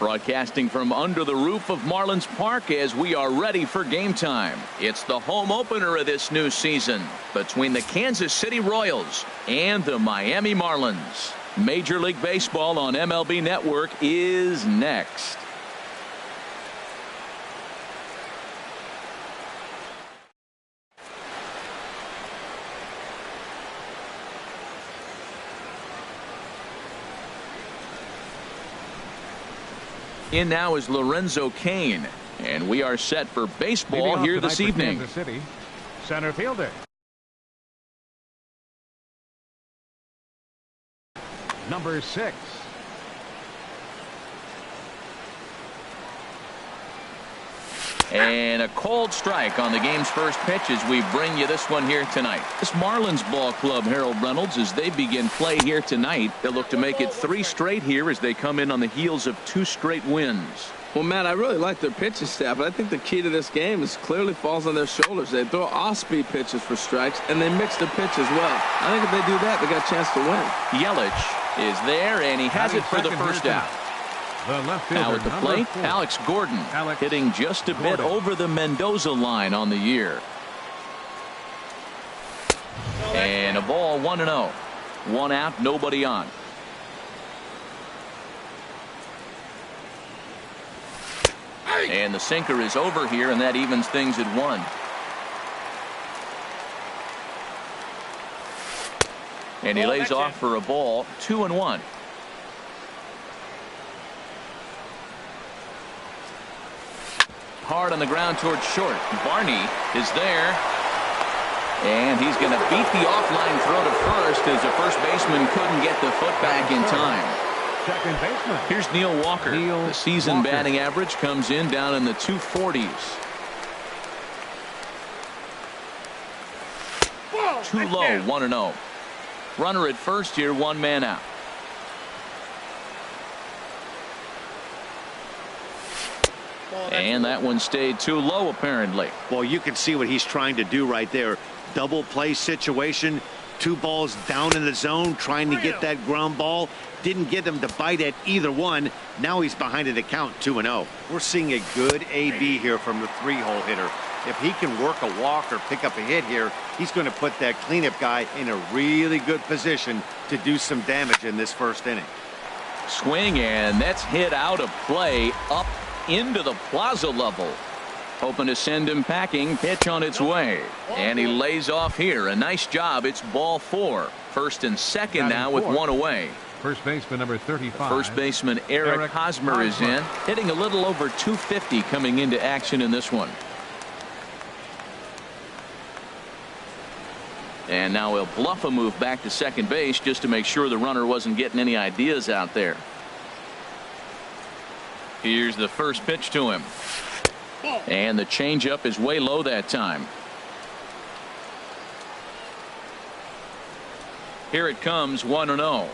Broadcasting from under the roof of Marlins Park as we are ready for game time. It's the home opener of this new season between the Kansas City Royals and the Miami Marlins. Major League Baseball on MLB Network is next. In now is Lorenzo Cain, and we are set for baseball here this evening. Kansas City, center fielder. Number 6. And a cold strike on the game's first pitch as we bring you this one here tonight. This Marlins ball club, Harold Reynolds, as they begin play here tonight, they'll look to make it 3 straight here as they come in on the heels of 2 straight wins. Well, Matt, I really like their pitching staff, but I think the key to this game is clearly falls on their shoulders. They throw off-speed pitches for strikes, and they mix the pitch as well. I think if they do that, they got a chance to win. Yelich is there, and he has it for the first out. Now at the plate, Alex Gordon hitting just a bit over the Mendoza line on the year. And a ball 1-0. 1 out, nobody on. And the sinker is over here, and that evens things at 1. And he lays off for a ball, 2-1. Hard on the ground towards short. Barney is there. And he's going to beat the offline throw to first as the first baseman couldn't get the foot back in time. Second baseman. Here's Neil Walker. The season batting average comes in down in the 240s. Too low, 1-0. Runner at first here, 1 man out. And that one stayed too low, apparently. Well, you can see what he's trying to do right there. Double play situation. 2 balls down in the zone, trying to get that ground ball. Didn't get him to bite at either one. Now he's behind at the count, 2-0. We're seeing a good AB here from the 3-hole hitter. If he can work a walk or pick up a hit here, he's going to put that cleanup guy in a really good position to do some damage in this first inning. Swing, and that's hit out of play up into the plaza level. Hoping to send him packing. Pitch on its way, and he lays off here. A nice job. It's ball 4. First and second now with 1 away. First baseman number 35. First baseman Eric Hosmer is in, hitting a little over 250 coming into action in this one. And now he'll bluff a move back to second base just to make sure the runner wasn't getting any ideas out there. Here's the first pitch to him. And the changeup is way low that time. Here it comes, 1-0.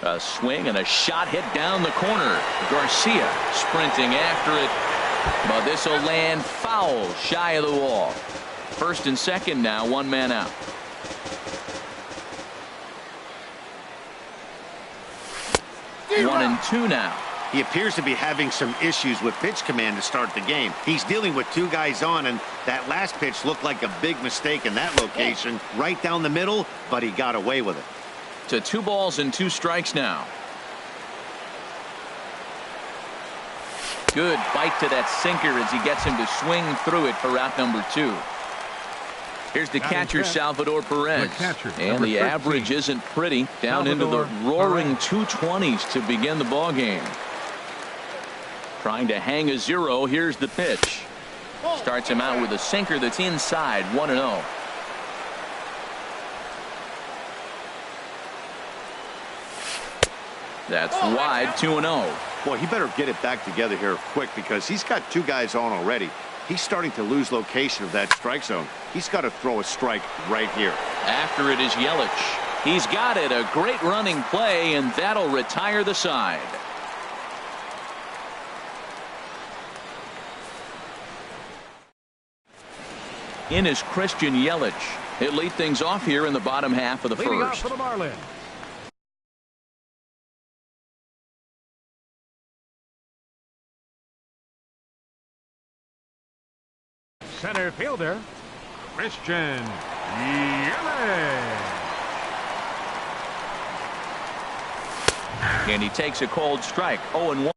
A swing and a shot hit down the corner. Garcia sprinting after it, but this will land foul shy of the wall. First and second now, 1 man out. 1-2 now. He appears to be having some issues with pitch command to start the game. He's dealing with 2 guys on, and that last pitch looked like a big mistake in that location, right down the middle, but he got away with it. To 2 balls and 2 strikes now. Good bite to that sinker as he gets him to swing through it for out number 2. Here's the catcher, Salvador Perez. And the average isn't pretty. Down into the roaring 220s to begin the ball game. Trying to hang a 0. Here's the pitch. Starts him out with a sinker that's inside, 1-0. That's wide, 2-0. Boy, he better get it back together here quick because he's got 2 guys on already. He's starting to lose location of that strike zone. He's got to throw a strike right here. After it is Yelich. He's got it. A great running play, and that'll retire the side. In is Christian Yelich. He'll lead things off here in the bottom half of the Leading first. off for the Marlins, Center fielder, Christian Yelich. And he takes a cold strike. 0-1.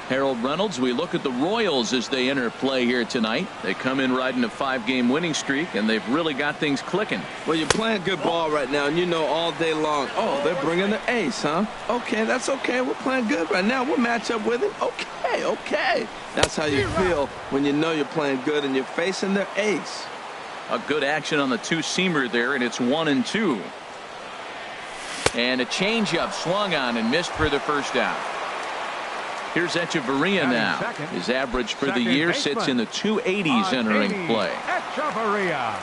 Harold Reynolds, we look at the Royals as they enter play here tonight. They come in riding a 5-game winning streak, and they've really got things clicking. Well, you're playing good ball right now, and you know all day long, oh, they're bringing the ace, huh? Okay, that's okay. We're playing good right now. We'll match up with him. Okay, okay. That's how you feel when you know you're playing good and you're facing their ace. A good action on the two-seamer there, and it's 1-2. And a changeup swung on and missed for the first out. Here's Echeverria now. His average for the year sits in the 280s entering play. Echeverria.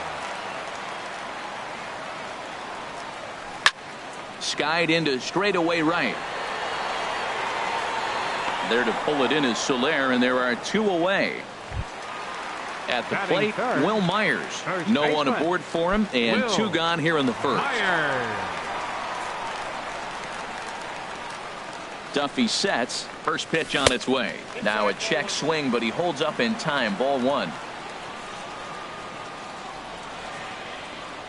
Skied into straightaway right. There to pull it in is Soler, and there are 2 away. At the plate, Will Myers. No one aboard for him, and 2 gone here in the first. Duffy sets. First pitch on its way. Now a check swing, but he holds up in time. Ball 1.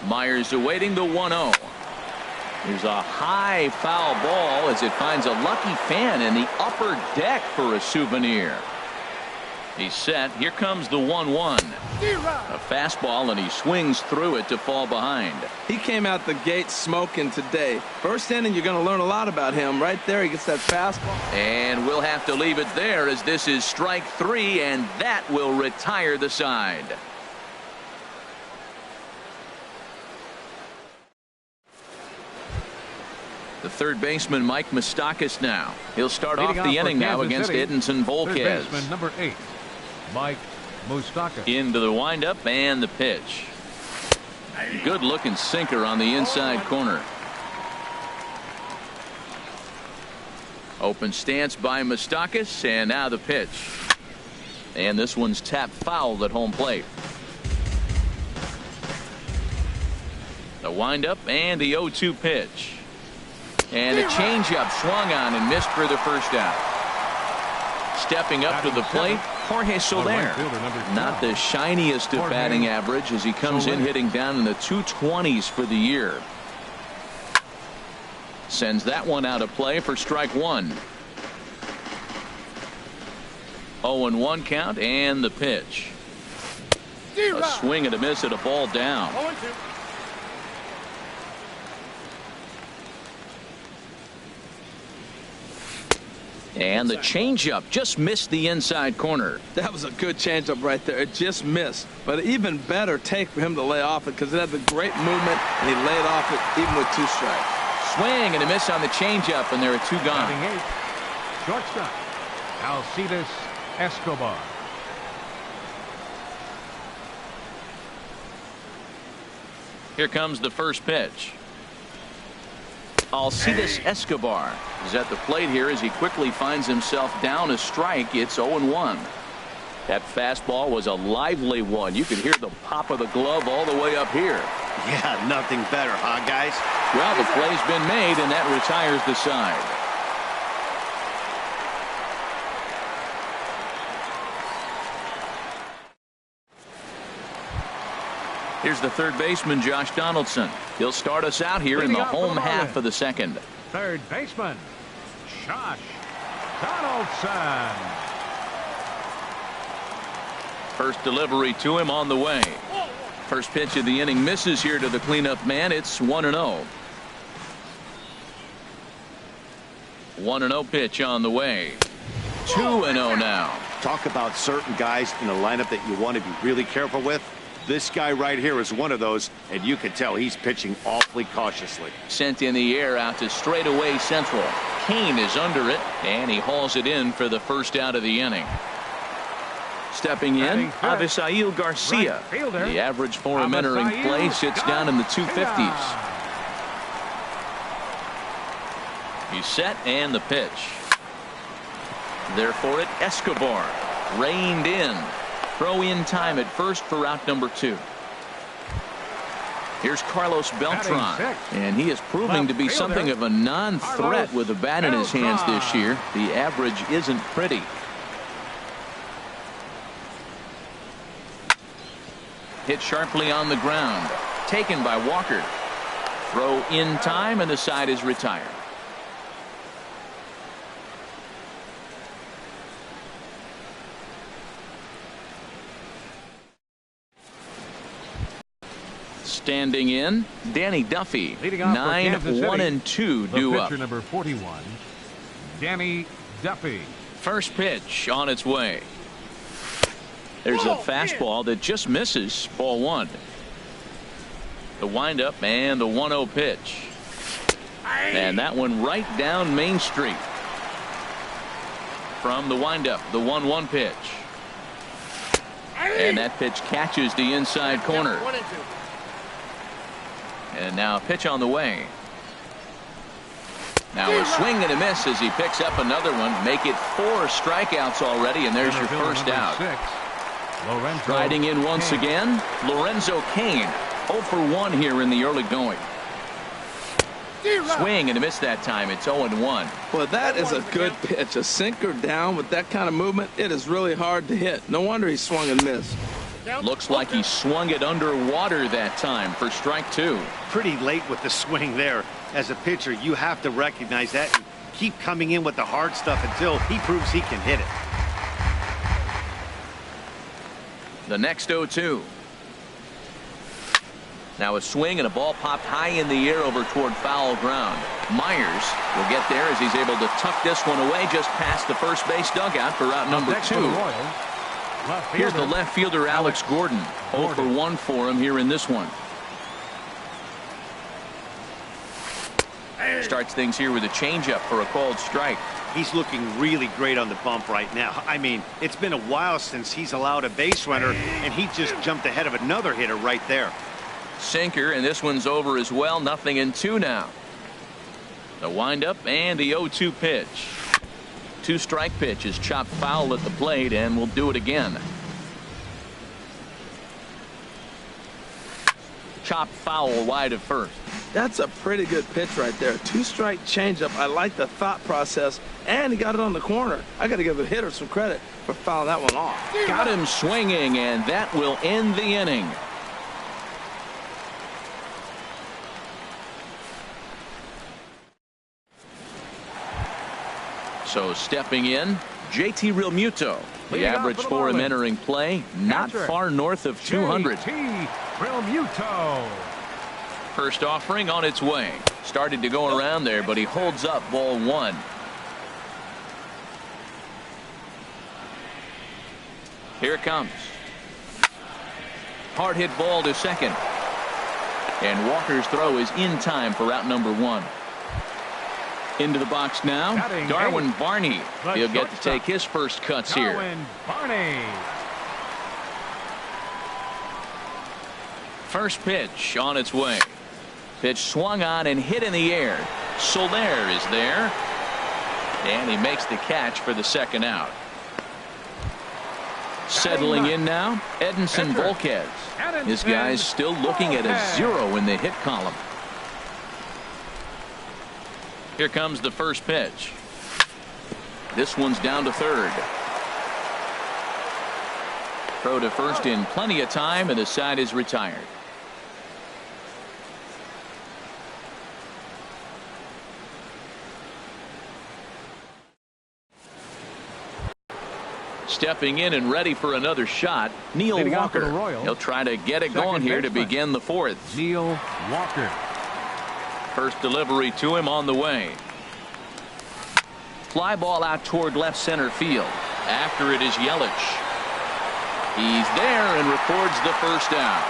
Myers awaiting the 1-0. There's a high foul ball as it finds a lucky fan in the upper deck for a souvenir. He's set. Here comes the 1-1. A fastball, and he swings through it to fall behind. He came out the gate smoking today. First inning, you're going to learn a lot about him. Right there, he gets that fastball. And we'll have to leave it there as this is strike 3, and that will retire the side. The third baseman, Mike Moustakas, now. He'll start off the inning now against Edinson Volquez. Third baseman, number 8, Mike Moustakas. Into the windup and the pitch. Good looking sinker on the inside corner. Open stance by Moustakas, and now the pitch. And this one's tapped foul at home plate. The windup and the 0-2 pitch. And a changeup swung on and missed for the first out. Stepping up to the plate, Jorge Soler. Not the shiniest of batting average as he comes in hitting down in the 220s for the year. Sends that one out of play for strike 1. 0-1 count and the pitch. A swing and a miss at a ball down. And the changeup just missed the inside corner. That was a good changeup right there. It just missed. But even better take for him to lay off it because it had the great movement, and he laid off it even with 2 strikes. Swing and a miss on the changeup, and there are 2 gone. Batting 8, shortstop, Alcides Escobar. Here comes the first pitch. Alcides Escobar is at the plate here as he quickly finds himself down a strike. It's 0-1. That fastball was a lively one. You could hear the pop of the glove all the way up here. Yeah, nothing better, huh, guys? Well, the play's been made, and that retires the side. Here's the third baseman, Josh Donaldson. He'll start us out here in the home half of the second. Third baseman, Josh Donaldson. First delivery to him on the way. First pitch of the inning misses here to the cleanup man. It's 1-0. 1-0 pitch on the way. 2-0 now. Talk about certain guys in a lineup that you want to be really careful with. This guy right here is one of those, and you can tell he's pitching awfully cautiously. Sent in the air out to straightaway central. Kane is under it, and he hauls it in for the first out of the inning. Stepping in, Avisail Garcia. The average for him entering play sits down in the 250s. He's set, and the pitch. There for it, Escobar. Reined in. Throw in time at first for out number 2. Here's Carlos Beltran, Batting and he is proving to be Left something fielder, of a non-threat Carlos with a bat in his hands this Beltran. year. The average isn't pretty. Hit sharply on the ground. Taken by Walker. Throw in time, and the side is retired. Standing in, Danny Duffy. Leading off for 9, Kansas 1, City, and 2 the due pitcher up. number 41, Danny Duffy. First pitch on its way. There's a fastball that just misses. Ball 1. The windup and the 1-0 pitch. And that one right down Main Street. From the windup, the 1-1 pitch. And that pitch catches the inside corner. And now a pitch on the way. Now a swing and a miss as he picks up another one. Make it 4 strikeouts already, and there's your first out. Riding in once again, Lorenzo Cain. 0 for 1 here in the early going. Swing and a miss that time. It's 0-1. Well, that is a good pitch. A sinker down with that kind of movement, it is really hard to hit. No wonder he swung and missed. Looks like he swung it underwater that time for strike 2. Pretty late with the swing there. As a pitcher, you have to recognize that and keep coming in with the hard stuff until he proves he can hit it. The next 0-2. Now a swing and a ball popped high in the air over toward foul ground. Myers will get there as he's able to tuck this one away just past the first base dugout for out number 2. Here's the left fielder Alex Gordon. 0 for 1 for him here in this one. Starts things here with a changeup for a called strike. He's looking really great on the bump right now. I mean, it's been a while since he's allowed a base runner, and he just jumped ahead of another hitter right there. Sinker, and this one's over as well. 0-2 now. The windup and the 0-2 pitch. 2-strike pitch is chopped foul at the plate, and we'll do it again. Chopped foul wide of first. That's a pretty good pitch right there. 2-strike changeup. I like the thought process, and he got it on the corner. I got to give the hitter some credit for fouling that one off. Got him swinging, and that will end the inning. So stepping in, JT Realmuto. The average for him entering play, not far north of 200. JT Realmuto. First offering on its way. Started to go around there, but he holds up ball 1. Here it comes. Hard hit ball to second. And Walker's throw is in time for out number 1. Into the box now, Darwin Barney. He'll get to take his first cuts here. Darwin Barney. First pitch on its way. Pitch swung on and hit in the air. Soler is there. And he makes the catch for the second out. Settling in now, Edinson Volquez. This guy's still looking at a 0 in the hit column. Here comes the first pitch. This one's down to third. Throw to first in plenty of time, and the side is retired. Stepping in and ready for another shot, Neil Walker. He'll try to get it going here to begin the 4th. Neil Walker. First delivery to him on the way. Fly ball out toward left center field. After it is Yelich. He's there and records the first out.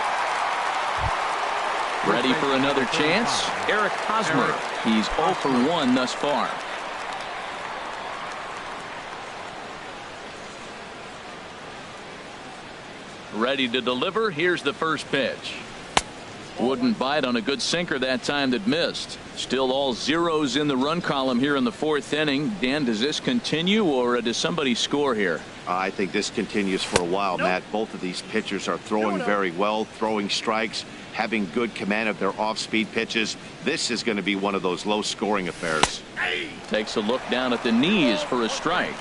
Ready for another chance? Eric Hosmer. He's 0 for 1 thus far. Ready to deliver. Here's the first pitch. Wouldn't bite on a good sinker that time that missed. Still all zeros in the run column here in the 4th inning. Dan, does this continue, or does somebody score here? I think this continues for a while, Matt. Both of these pitchers are throwing very well, throwing strikes, having good command of their off-speed pitches. This is going to be one of those low-scoring affairs. Takes a look down at the knees for a strike.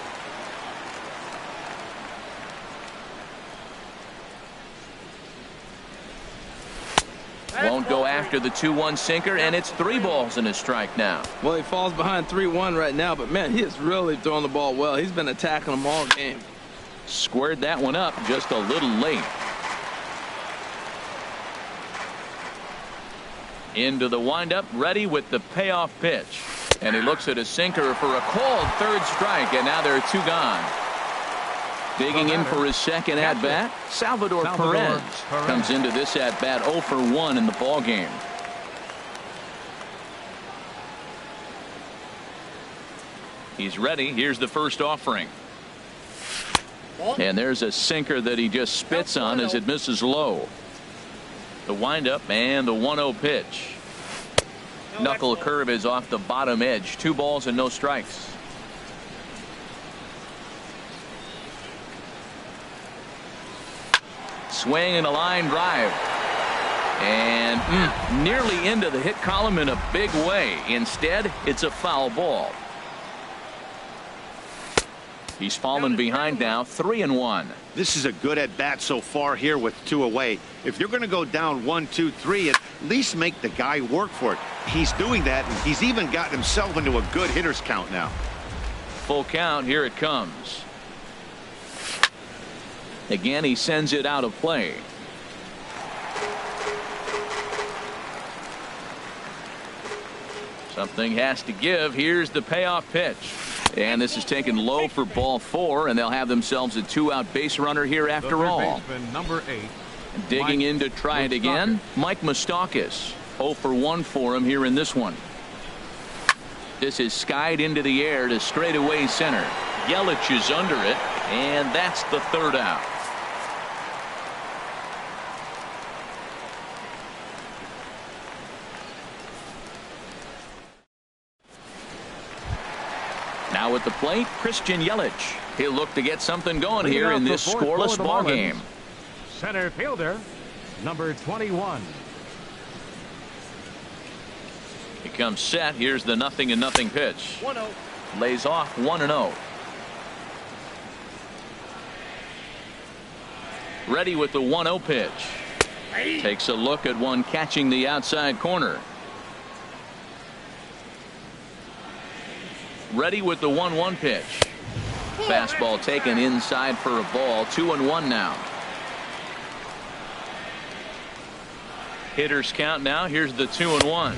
Won't go after the 2-1 sinker, and it's 3 balls and a strike now. Well, he falls behind 3-1 right now, but man, he is really throwing the ball well. He's been attacking them all game. Squared that one up just a little late. Into the windup, ready with the payoff pitch. And he looks at a sinker for a called third strike, and now there are 2 gone. Digging in for his second at-bat, Salvador Perez comes into this at-bat 0 for 1 in the ballgame. He's ready. Here's the first offering. And there's a sinker that he just spits on as it misses low. The windup and the 1-0 pitch. Knuckle curve is off the bottom edge. 2 balls and no strikes. Swing and a line drive. And nearly into the hit column in a big way. Instead, it's a foul ball. He's fallen behind now, 3-1. This is a good at-bat so far here with 2 away. If you're going to go down 1-2-3, at least make the guy work for it. He's doing that, and he's even gotten himself into a good hitter's count now. Full count, here it comes. Again, he sends it out of play. Something has to give. Here's the payoff pitch. And this is taken low for ball 4, and they'll have themselves a 2-out base runner here after all. Number 8. Digging in to try it again, Mike Moustakas. 0 for 1 for him here in this one. This is skied into the air to straightaway center. Yelich is under it, and that's the 3rd out. Now at the plate, Christian Yelich. He'll look to get something going here in this scoreless ball game. Center fielder, number 21. He comes set. Here's the 0-0 pitch. 1-0. Lays off 1-0. Ready with the 1-0 pitch. Takes a look at one catching the outside corner. Ready with the 1-1 pitch. Fastball taken inside for a ball. 2-1 now. Hitters count now. Here's the 2-1.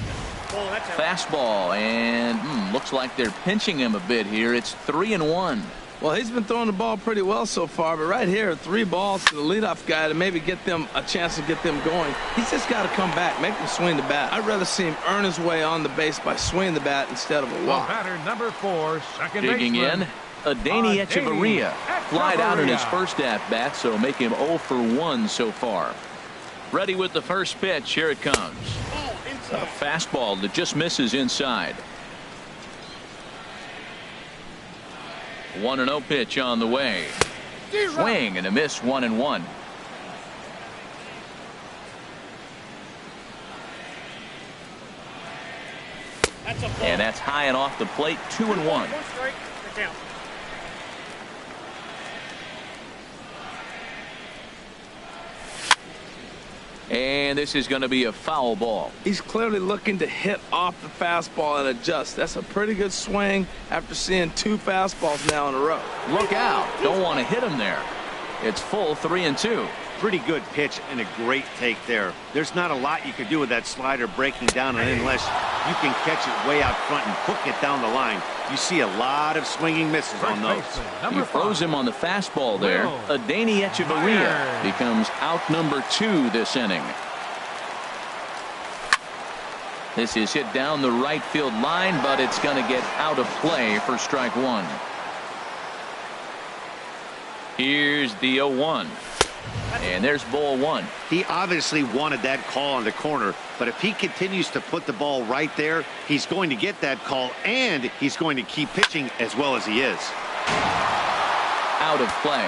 Fastball, and looks like they're pinching him a bit here. It's 3-1. Well, he's been throwing the ball pretty well so far, but right here, 3 balls to the leadoff guy to maybe get them a chance to get them going. He's just got to come back, make them swing the bat. I'd rather see him earn his way on the base by swinging the bat instead of a walk. Batter number 4, second Digging baseman. in, Adeiny Echeverria. Flied out in his first at-bat, so make him 0 for 1 so far. Ready with the first pitch. Here it comes. A fastball that just misses inside. 1-0 pitch on the way. Swing and a miss. 1-1. And that's high and off the plate. 2-1. And this is going to be a foul ball. He's clearly looking to hit off the fastball and adjust. That's a pretty good swing after seeing 2 fastballs now in a row. Look out. Don't want to hit him there. It's full 3-2. Pretty good pitch and a great take there. There's not a lot you could do with that slider breaking down, and unless you can catch it way out front and hook it down the line, you see a lot of swinging misses on those. He froze him on the fastball there. Adeiny Echeverria becomes out number 2 this inning. This is hit down the right field line, but it's going to get out of play for strike 1. Here's the 0-1. And there's ball 1. He obviously wanted that call on the corner, but if he continues to put the ball right there, he's going to get that call, and he's going to keep pitching as well as he is. Out of play.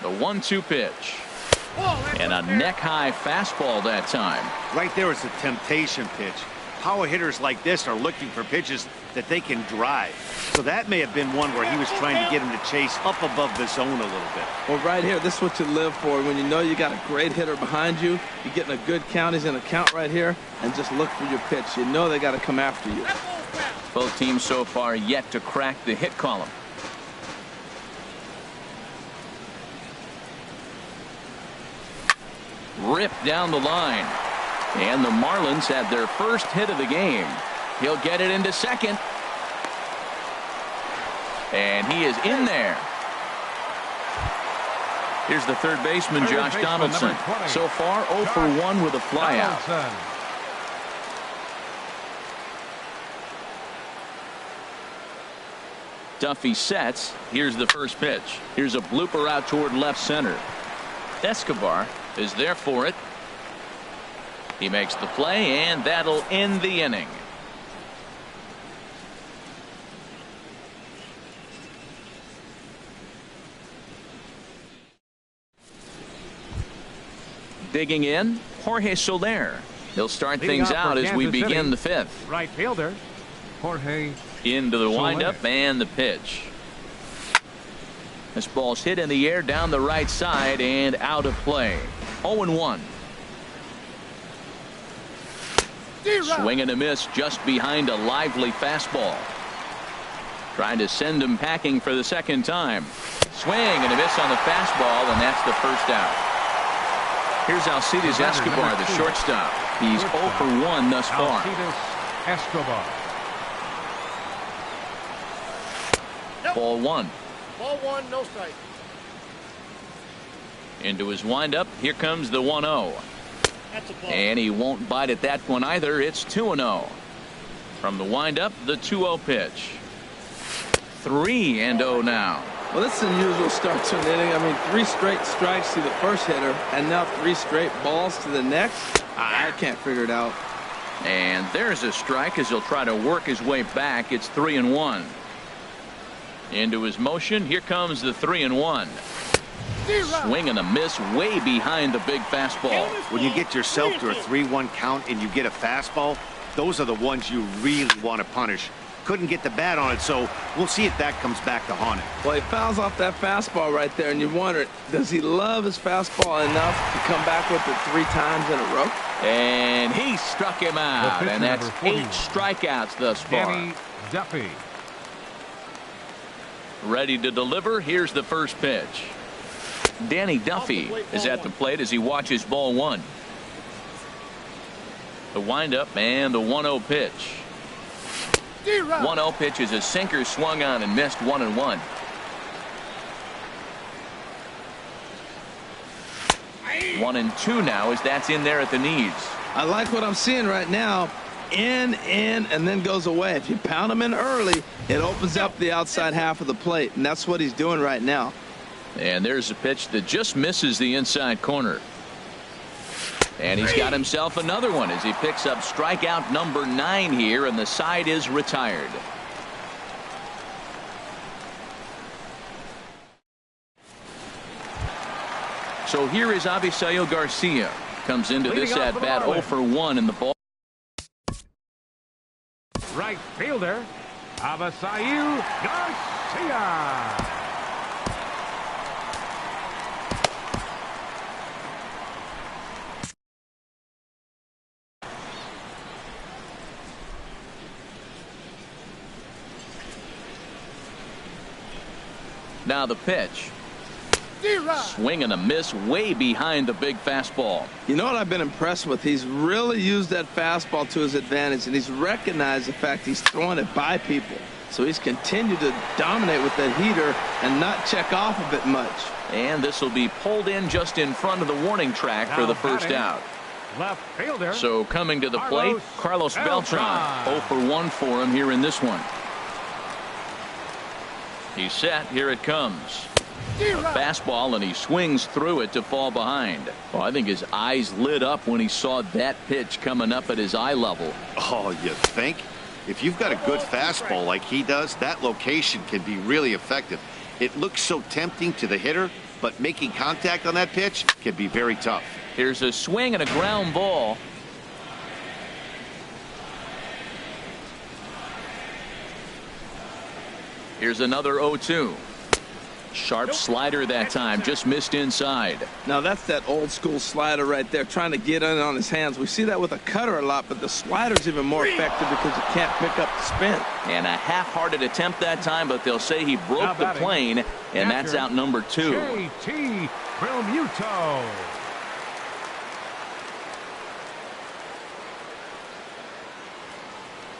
The 1-2 pitch. And a neck-high fastball that time. Right there is a temptation pitch. Power hitters like this are looking for pitches that they can drive. So that may have been one where he was trying to get him to chase up above the zone a little bit. Well, right here, this is what you live for. When you know you got a great hitter behind you, you're getting a good count. He's in a count right here, and just look for your pitch. You know they got to come after you. Both teams so far yet to crack the hit column. Ripped down the line. And the Marlins had their first hit of the game. He'll get it into second. And he is in there. Here's the third baseman, Josh Donaldson. So far, 0 for 1 with a flyout. Duffy sets. Here's the first pitch. Here's a blooper out toward left center. Escobar is there for it. He makes the play, and that'll end the inning. Digging in, Jorge Soler. He'll start things out as we begin the fifth. Right fielder, Jorge. Into the windup and the pitch. This ball's hit in the air down the right side and out of play. 0-1. Swing and a miss just behind a lively fastball. Trying to send him packing for the second time. Swing and a miss on the fastball, and that's the first out. Here's Alcides Escobar, the shortstop. He's 0 for 1 thus far. Alcides Escobar. Ball 1. Ball 1, no strike. Into his windup. Here comes the 1-0. And he won't bite at that one either. It's 2-0. From the windup, the 2-0 pitch. 3-0 now. Well, this is an unusual start to an inning. I mean, 3 straight strikes to the first hitter, and now 3 straight balls to the next. I can't figure it out. And there's a strike as he'll try to work his way back. It's 3-1. Into his motion. Here comes the 3-1. Swing and a miss way behind the big fastball. When you get yourself to a 3-1 count and you get a fastball, those are the ones you really want to punish. Couldn't get the bat on it, so we'll see if that comes back to haunt him. Well, he fouls off that fastball right there, and you wonder, does he love his fastball enough to come back with it 3 times in a row? And he struck him out, and that's 8 strikeouts thus far. Danny Duffy. Ready to deliver. Here's the first pitch. Danny Duffy is at the plate as he watches ball 1. The windup and the 1-0 pitch. 1-0 pitch is a sinker swung on and missed 1-1. One and 2 now as that's in there at the knees. I like what I'm seeing right now. In, and then goes away. If you pound him in early, it opens up the outside half of the plate, and that's what he's doing right now. And there's a pitch that just misses the inside corner. And he's got himself another one as he picks up strikeout number 9 here, and the side is retired. So here is Avisail Garcia. Comes into this at bat 0 for 1 in the ball. Right fielder, Avisail Garcia. Now the pitch. Swing and a miss way behind the big fastball. You know what I've been impressed with? He's really used that fastball to his advantage, and he's recognized the fact he's throwing it by people. So he's continued to dominate with that heater and not check off of it much. And this will be pulled in just in front of the warning track for the first out. Left fielder. So coming to the plate, Carlos Beltran. 0 for 1 for him here in this one. He's set. Here it comes. A fastball, and he swings through it to fall behind. Well, I think his eyes lit up when he saw that pitch coming up at his eye level. Oh, you think? If you've got a good fastball like he does, that location can be really effective. It looks so tempting to the hitter, but making contact on that pitch can be very tough. Here's a swing and a ground ball. Here's another 0-2. Sharp slider that time, just missed inside. Now that's that old school slider right there, trying to get in on his hands. We see that with a cutter a lot, but the slider's even more effective because you can't pick up the spin. And a half-hearted attempt that time, but they'll say he broke the plane, and that's out number 2. JT Realmuto.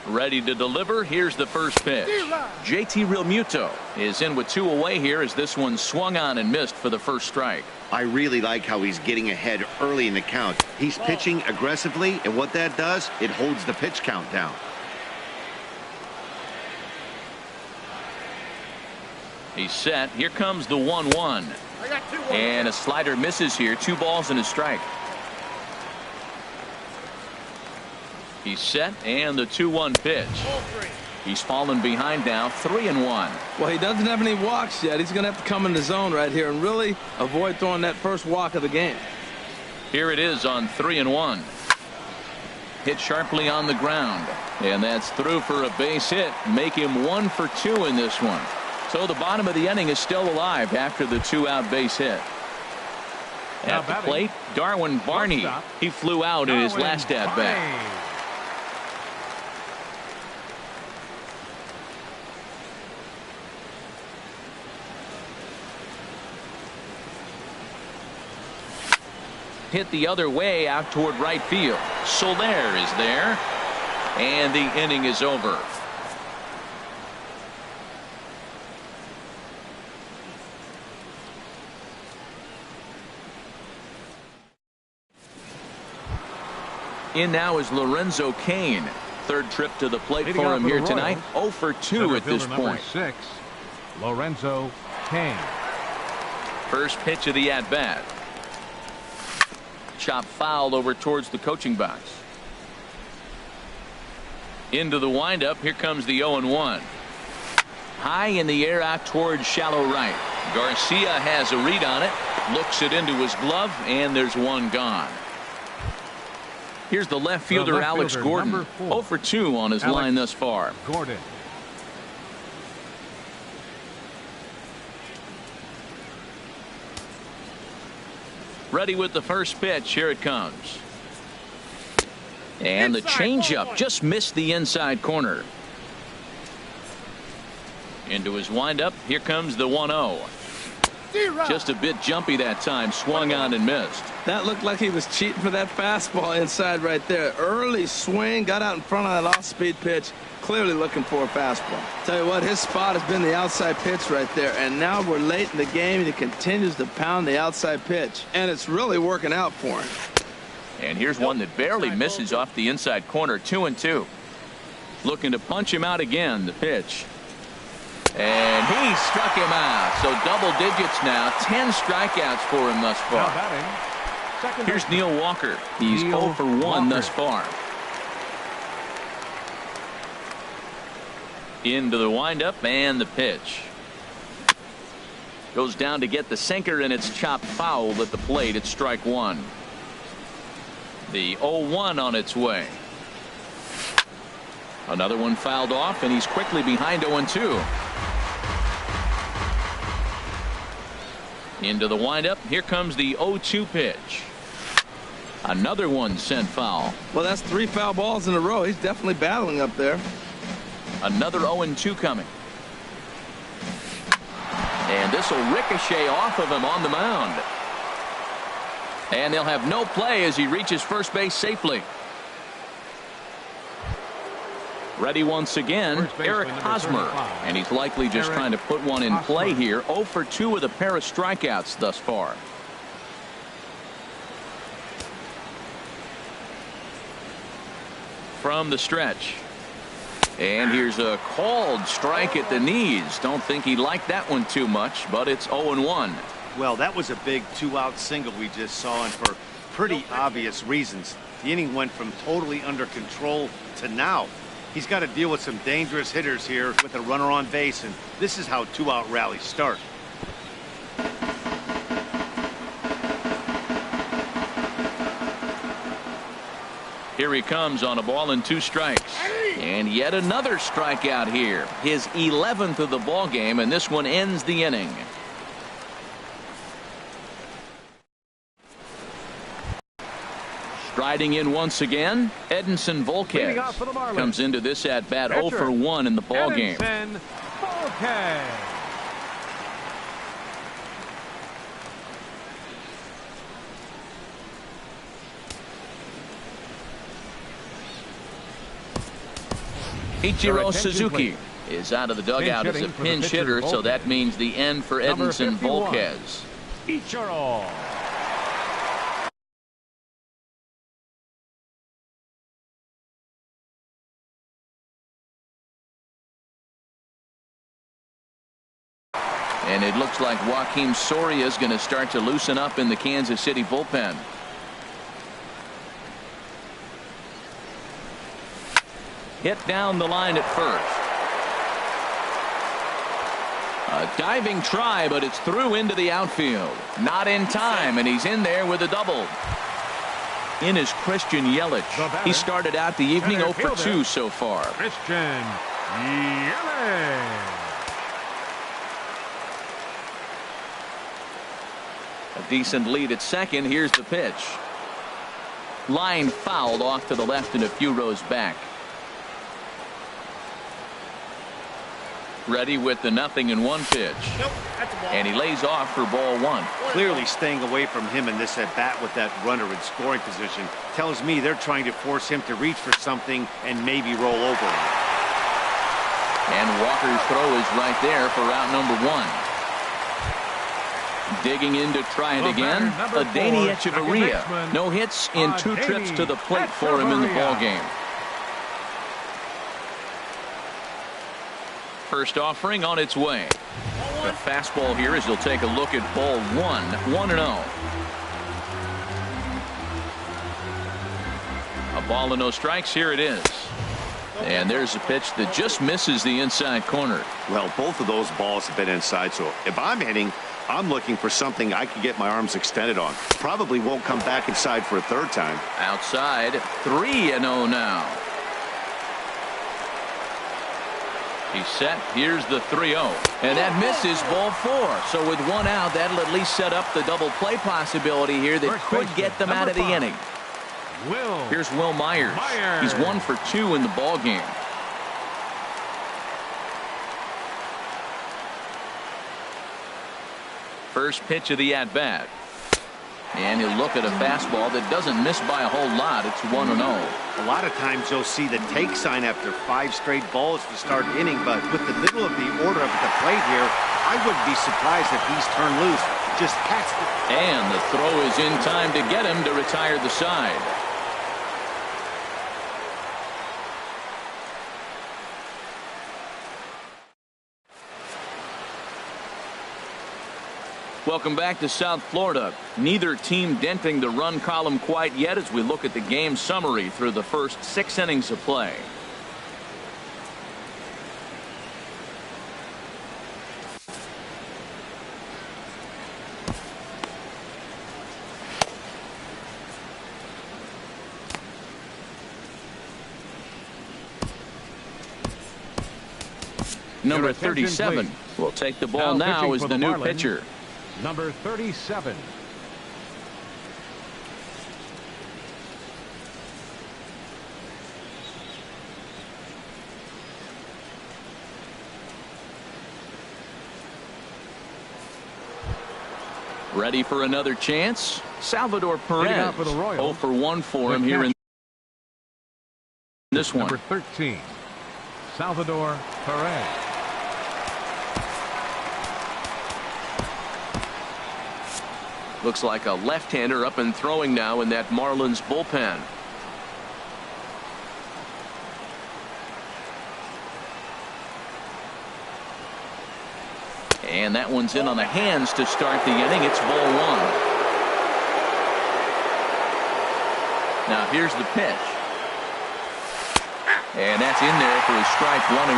Ready to deliver. Here's the first pitch. JT Realmuto is in with 2 away here as this one swung on and missed for the first strike. I really like how he's getting ahead early in the count. He's pitching aggressively, and what that does, it holds the pitch count down. He's set. Here comes the 1-1. And a slider misses here. 2 balls and a strike. He's set, and the 2-1 pitch. He's fallen behind now, 3-1. Well, he doesn't have any walks yet. He's going to have to come in the zone right here and really avoid throwing that first walk of the game. Here it is on 3-1. Hit sharply on the ground, and that's through for a base hit. Make him 1 for 2 in this one. So the bottom of the inning is still alive after the 2-out base hit. At the plate, Darwin Barney. He flew out in his last at-bat. Hit the other way out toward right field. Soler is there, and the inning is over. In now is Lorenzo Cain. Third trip to the plate for him here tonight. 0 for 2 at this point. 6, Lorenzo Cain. First pitch of the at-bat. Chop foul over towards the coaching box. Into the windup. Here comes the 0-1. High in the air out towards shallow right. Garcia has a read on it. Looks it into his glove, and there's one gone. Here's the left fielder, Alex Gordon. 0 for 2 on his line thus far. Gordon. Ready with the first pitch. Here it comes. And the changeup just missed the inside corner. Into his windup. Here comes the 1-0. Just a bit jumpy that time. Swung on and missed. That looked like he was cheating for that fastball inside right there. Early swing. Got out in front of that off-speed pitch. Clearly looking for a fastball. Tell you what, his spot has been the outside pitch right there. And now we're late in the game, and he continues to pound the outside pitch. And it's really working out for him. And here's one that barely misses off the inside corner. 2-2. Looking to punch him out again. The pitch. And he struck him out. So double digits now. 10 strikeouts for him thus far. Here's Neil Walker. He's 0 for 1 thus far. Into the windup and the pitch. Goes down to get the sinker, and it's chopped foul at the plate. It's strike 1. The 0-1 on its way. Another one fouled off, and he's quickly behind 0-2. Into the windup. Here comes the 0-2 pitch. Another one sent foul. Well, that's 3 foul balls in a row. He's definitely battling up there. Another 0-2 coming. And this will ricochet off of him on the mound. And they'll have no play as he reaches first base safely. Ready once again, Eric Hosmer. And he's likely just trying to put one in play here. 0 for 2 with a pair of strikeouts thus far. From the stretch. And here's a called strike at the knees. Don't think he liked that one too much, but it's 0-1. Well, that was a big 2-out single we just saw, and for pretty obvious reasons. The inning went from totally under control to now. He's got to deal with some dangerous hitters here with a runner on base, and this is how 2-out rallies start. here he comes on a ball and 2 strikes. And yet another strikeout here. His 11th of the ball game, and this one ends the inning. Striding in once again, Edinson Volquez comes into this at bat 0 for 1 in the ball game. Volquez. Ichiro Suzuki is out of the dugout as a pinch hitter, so that means the end for Edinson Volquez. Ichiro. And it looks like Joakim Soria is going to start to loosen up in the Kansas City bullpen. Hit down the line at first. A diving try, but it's through into the outfield. Not in time, and he's in there with a double. In is Christian Yelich. He started out the evening 0 for 2 so far. Christian Yelich. A decent lead at second. Here's the pitch. Line fouled off to the left and a few rows back. Ready with the 0-1 pitch. Nope, that's a ball. And he lays off for ball 1. Clearly staying away from him in this at bat with that runner in scoring position tells me they're trying to force him to reach for something and maybe roll over him. And Walker's throw is right there for route number 1. Digging in to try it again. Adeiny Echeverria. No hits in 2 trips to the plate for him in the ball game. First offering on its way. The fastball here as he'll take a look at ball 1. 1-0. A ball and no strikes. Here it is. And there's a pitch that just misses the inside corner. Well, both of those balls have been inside, so if I'm hitting, I'm looking for something I can get my arms extended on. Probably won't come back inside for a 3rd time. Outside, 3-0 now. He's set. Here's the 3-0. And that misses ball 4. So with 1 out, that'll at least set up the double play possibility here that could get them out of the inning. Here's Will Myers. He's 1 for 2 in the ball game. First pitch of the at-bat. And he'll look at a fastball that doesn't miss by a whole lot. It's 1-0. A lot of times you'll see the take sign after 5 straight balls to start the inning, but with the middle of the order up at the plate here, I wouldn't be surprised if he's turned loose. Just has to. And the throw is in time to get him to retire the side. Welcome back to South Florida. Neither team denting the run column quite yet as we look at the game summary through the first 6 innings of play. Number 37 will take the ball now as the new pitcher. Number 37. Ready for another chance? Salvador Perez. 0 for 1 for him here in this one. Number 13. Salvador Perez. Looks like a left-hander up and throwing now in that Marlins bullpen. And that one's in on the hands to start the inning. It's ball 1. Now here's the pitch. And that's in there for his strike 1-1.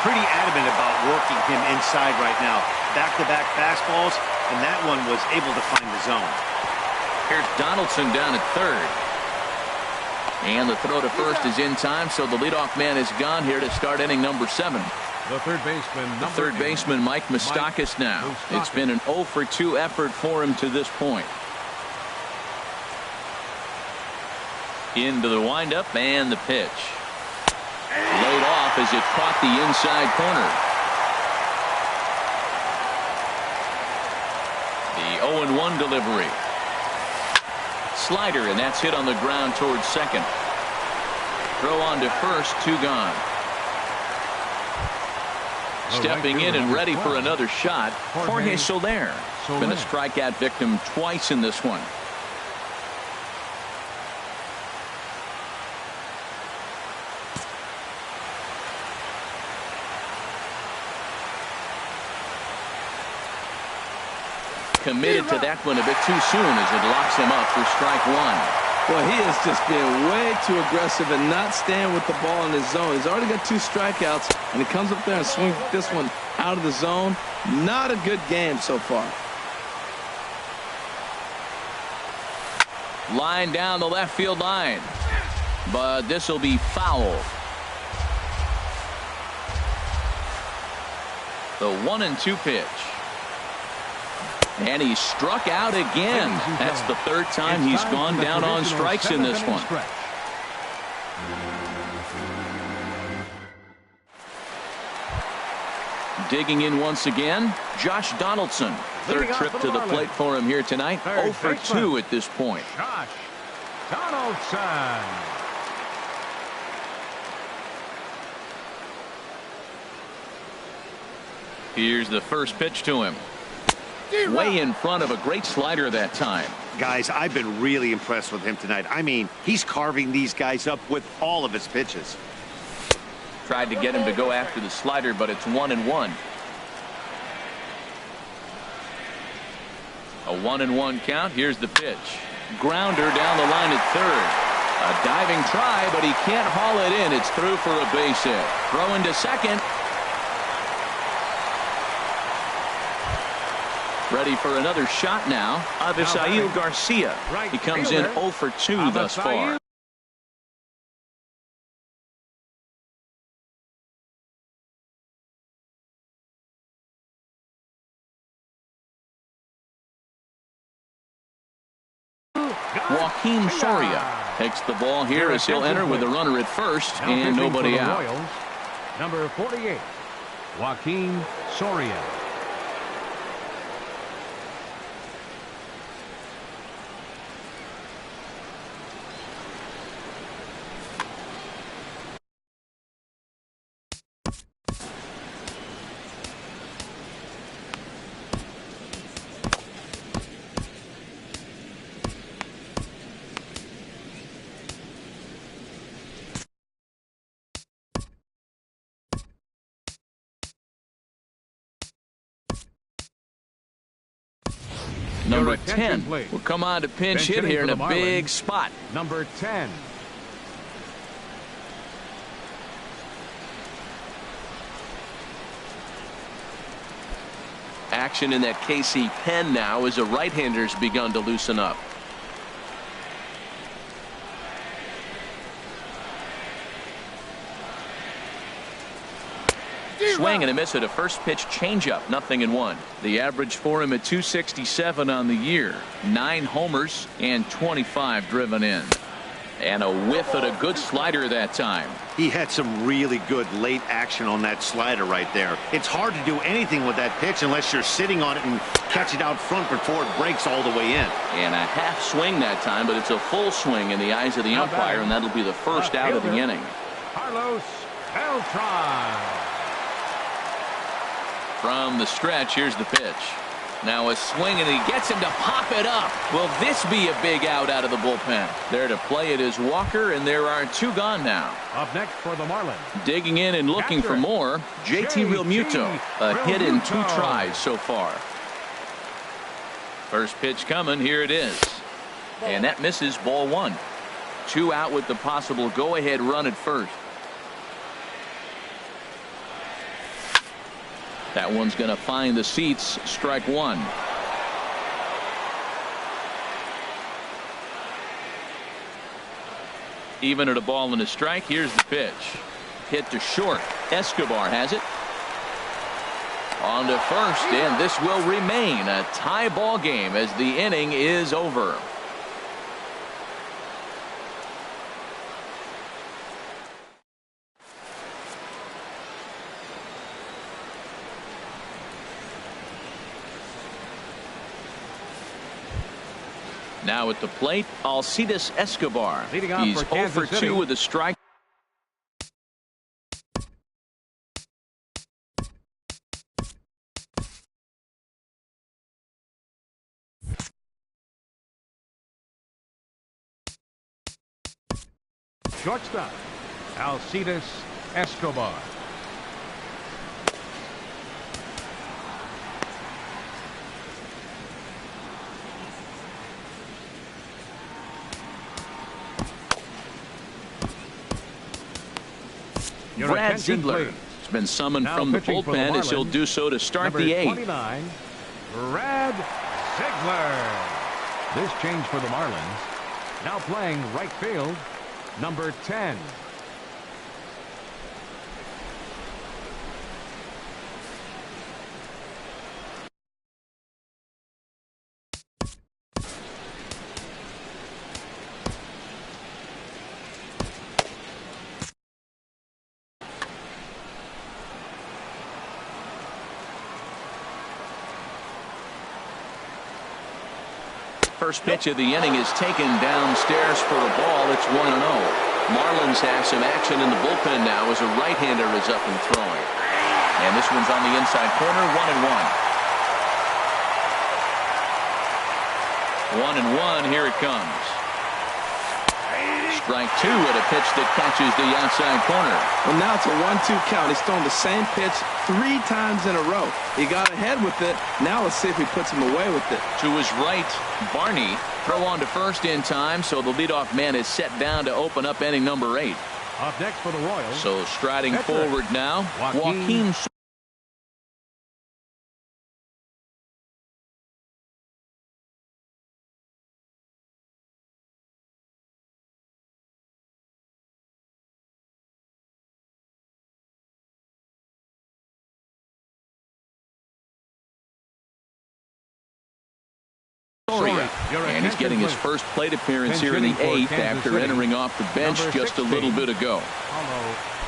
Pretty adamant about working him inside right now. Back-to-back fastballs, and that one was able to find the zone. Here's Donaldson down at third. And the throw to first is in time, so the leadoff man is gone here to start inning number 7. The third baseman, Mike Moustakas now. It's been an 0 for 2 effort for him to this point. Into the windup and the pitch. Laid off as it caught the inside corner. The 0-1 delivery. Slider, and that's hit on the ground towards second. Throw on to first, 2 gone. Stepping in and ready for another shot, Jorge Soler. Been a strikeout victim twice in this one. Committed to that one a bit too soon as it locks him up for strike 1. Well, he is just being way too aggressive and not staying with the ball in his zone. He's already got 2 strikeouts, and he comes up there and swings this one out of the zone. Not a good game so far. Line down the left field line, but this will be foul. The 1-2 pitch. And he struck out again. That's the 3rd time he's gone down on strikes in this one. Digging in once again, Josh Donaldson. 3rd trip to the plate for him here tonight. 0 for 2 at this point. Josh Donaldson. Here's the first pitch to him. Way in front of a great slider that time. Guys, I've been really impressed with him tonight. I mean, he's carving these guys up with all of his pitches. Tried to get him to go after the slider, but it's 1-1. A 1-1 count. Here's the pitch. Grounder down the line at 3rd. A diving try, but he can't haul it in. It's through for a base hit. Throw into second. Ready for another shot now. Avisail Garcia. He comes in 0 for 2 thus far. Joaquin Soria takes the ball here as he'll enter with a runner at first and nobody out. Royals, number 48, Joaquin Soria. Number 10 will come on to pinch hit here in a big spot. Number 10. Action in that KC pen now as a right-hander's begun to loosen up. Swing and a miss at a first pitch changeup. 0-1. The average for him at 267 on the year. 9 homers and 25 driven in. And a whiff at a good slider that time. He had some really good late action on that slider right there. It's hard to do anything with that pitch unless you're sitting on it and catch it out front before it breaks all the way in. And a half swing that time, but it's a full swing in the eyes of the umpire, and that'll be the first out of the inning. Carlos Beltran. From the stretch, here's the pitch. Now a swing, and he gets him to pop it up. Will this be a big out of the bullpen? There to play it is Walker, and there are 2 gone now. Up next for the Marlins. Digging in and looking for more, JT Realmuto. A hit in 2 tries so far. First pitch coming. Here it is. And that misses, ball 1. 2 out with the possible go-ahead run at first. That one's going to find the seats. Strike 1. Even at a ball and a strike, here's the pitch. Hit to short. Escobar has it. On to first, and this will remain a tie ball game as the inning is over. Now at the plate, Alcides Escobar. He's 0 for 2 with a strike. Shortstop, Alcides Escobar. Brad Ziegler has been summoned from the bullpen as he'll do so to start the eighth. 29, Brad Ziegler. This change for the Marlins. Now playing right field, number 10. First pitch of the inning is taken downstairs for a ball. It's 1-0. Marlins have some action in the bullpen now as a right-hander is up and throwing. And this one's on the inside corner, 1-1. 1-1, here it comes. Strike 2 at a pitch that catches the outside corner. Well, now it's a 1-2 count. He's thrown the same pitch 3 times in a row. He got ahead with it. Now let's see if he puts him away with it. To his right, Barney. Throw on to first in time, so the leadoff man is set down to open up inning number 8. Up next for the Royals. So striding forward now, Joaquin. And he's getting his first plate appearance here in the 8th after entering off the bench just a little bit ago.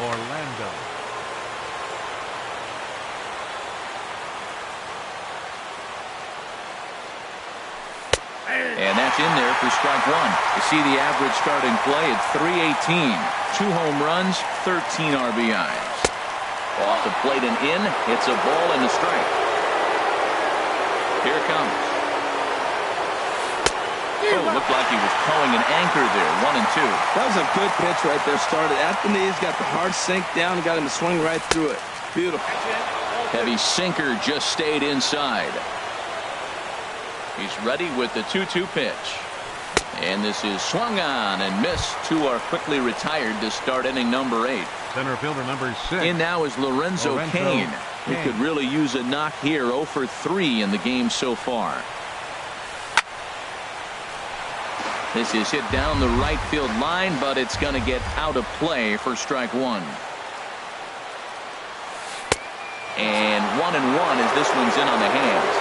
Orlando. And that's in there for strike 1. You see the average starting play at .318. 2 home runs, 13 RBIs. Off the plate and in. It's a ball and a strike. Here it comes. Oh, looked like he was towing an anchor there. 1-2. That was a good pitch right there. Started at the knees, got the hard sink down, got him to swing right through it. Beautiful. Heavy sinker just stayed inside. He's ready with the 2-2 pitch. And this is swung on and missed. 2 are quickly retired to start inning number 8. Center fielder number 6. In now is Lorenzo Cain. He could really use a knock here. 0 for 3 in the game so far. This is hit down the right field line, but it's going to get out of play for strike 1. And 1-1 as this one's in on the hands.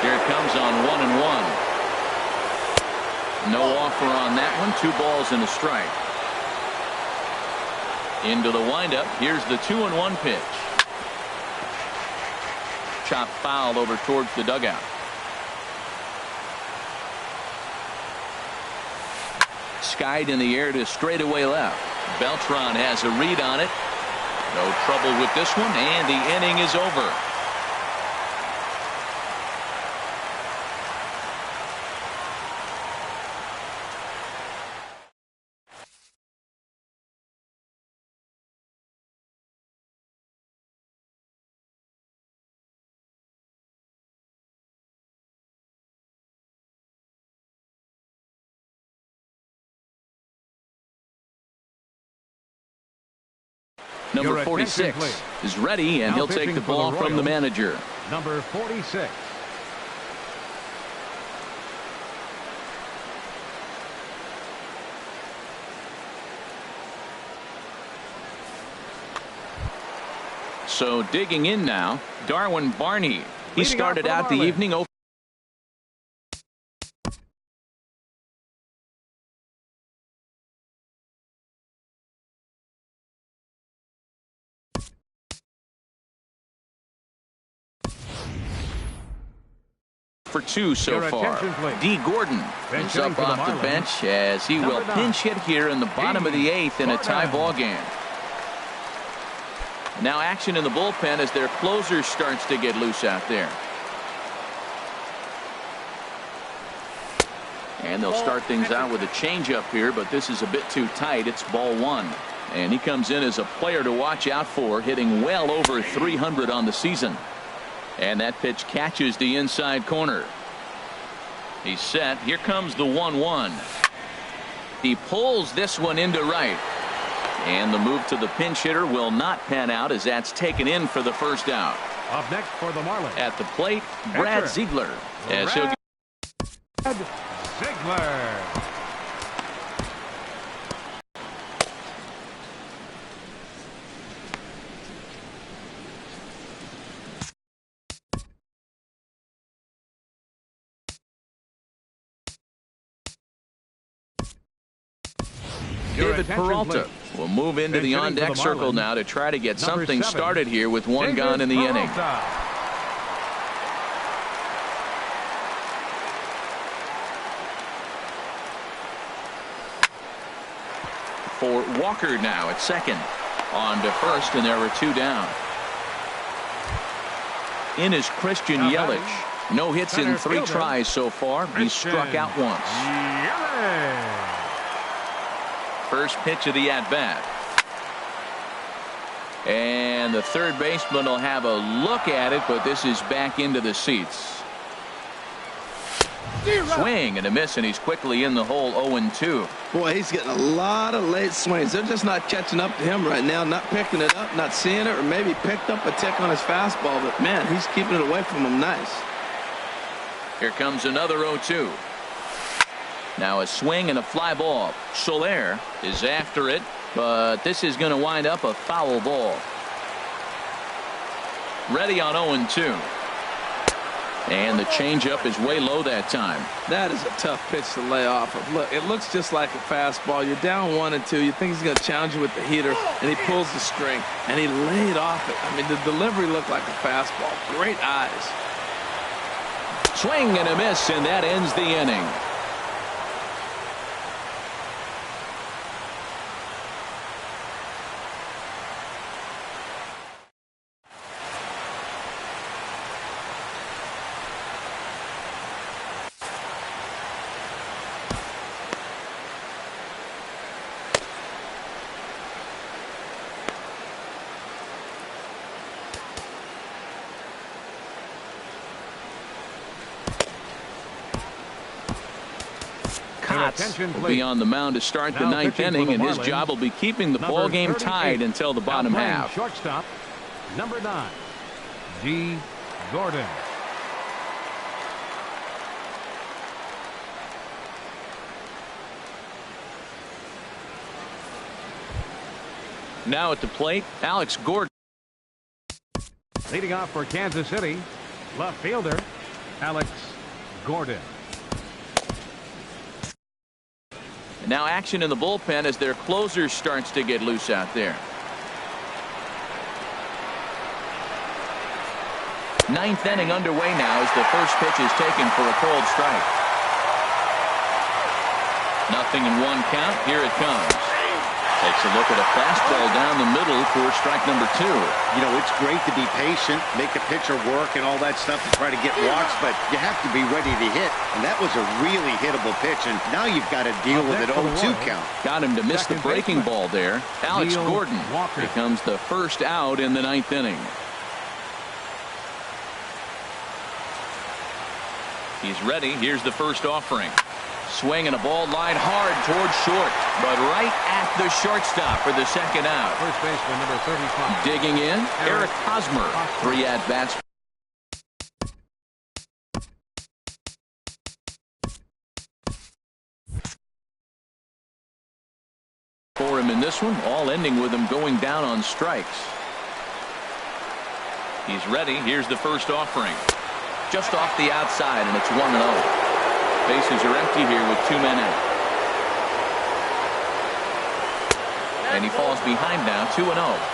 Here it comes on 1-1. No offer on that one. 2 balls and a strike. Into the windup. Here's the 2-1 pitch. Chop foul over towards the dugout. Skied in the air to straightaway left. Beltran has a read on it. No trouble with this one, and the inning is over. Number 46 is ready, and he'll take the ball from the manager. Number 46. So digging in now, Darwin Barney. He started out the evening for 2 so far. D. Gordon is up off the bench as he will pinch hit here in the bottom of the 8th in a tie ball game. Now action in the bullpen as their closer starts to get loose out there. And they'll start things out with a changeup here, but this is a bit too tight. It's ball 1. And he comes in as a player to watch out for, hitting well over 300 on the season. And that pitch catches the inside corner. He's set. Here comes the 1-1. He pulls this one into right. And the move to the pinch hitter will not pan out as that's taken in for the first out. Up next for the Marlins. At the plate, Brad Ziegler. As he'll Brad Ziegler. David Peralta will move into the on-deck circle now to try to get something started here with one gone in the inning. For Walker now at second. On to first, and there were 2 down. In is Christian Yelich. No hits in 3 tries so far. He's struck out once. First pitch of the at-bat. And the third baseman will have a look at it, but this is back into the seats. Swing and a miss, and he's quickly in the hole 0-2. Boy, he's getting a lot of late swings. They're just not catching up to him right now, not picking it up, not seeing it, or maybe picked up a tick on his fastball. But, man, he's keeping it away from him nice. Here comes another 0-2. Now a swing and a fly ball. Soler is after it, but this is going to wind up a foul ball. Ready on 0-2. And the changeup is way low that time. That is a tough pitch to lay off of. Look, it looks just like a fastball. You're down 1-2. You think he's going to challenge you with the heater, and he pulls the string, and he laid off it. I mean, the delivery looked like a fastball. Great eyes. Swing and a miss, and that ends the inning. Will be on the mound to start the 9th inning, and his job will be keeping the ball game tied until the bottom half. Shortstop, number 9, D. Gordon. Now at the plate, Alex Gordon. Leading off for Kansas City, left fielder Alex Gordon. Now action in the bullpen as their closer starts to get loose out there. 9th inning underway now as the first pitch is taken for a cold strike. Nothing in 1 count. Here it comes. Takes a look at a fastball down the middle for strike number 2. You know, it's great to be patient, make the pitcher work and all that stuff to try to get walks, but you have to be ready to hit. And that was a really hittable pitch, and now you've got to deal with an 0-2 count. Got him to miss the breaking ball there. Alex Gordon becomes the first out in the 9th inning. He's ready. Here's the first offering. Swing and a ball line hard towards short, but right at the shortstop for the second out. First baseman number 35. Digging in, Eric Hosmer. 3 at-bats. For him in this one, all ending with him going down on strikes. He's ready. Here's the first offering. Just off the outside, and it's 1-0. Bases are empty here with 2 men out. And he falls behind now, 2-0.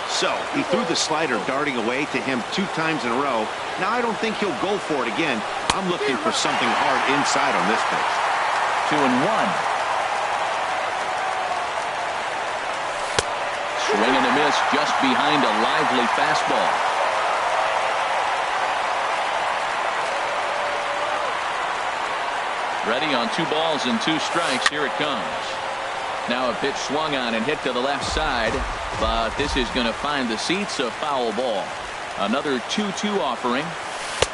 So he threw the slider darting away to him 2 times in a row. Now I don't think he'll go for it again. I'm looking for something hard inside on this pitch. 2-1. Swing and a miss just behind a lively fastball. Ready on 2 balls and 2 strikes. Here it comes. Now a pitch swung on and hit to the left side, but this is going to find the seats, a foul ball. Another 2-2 offering,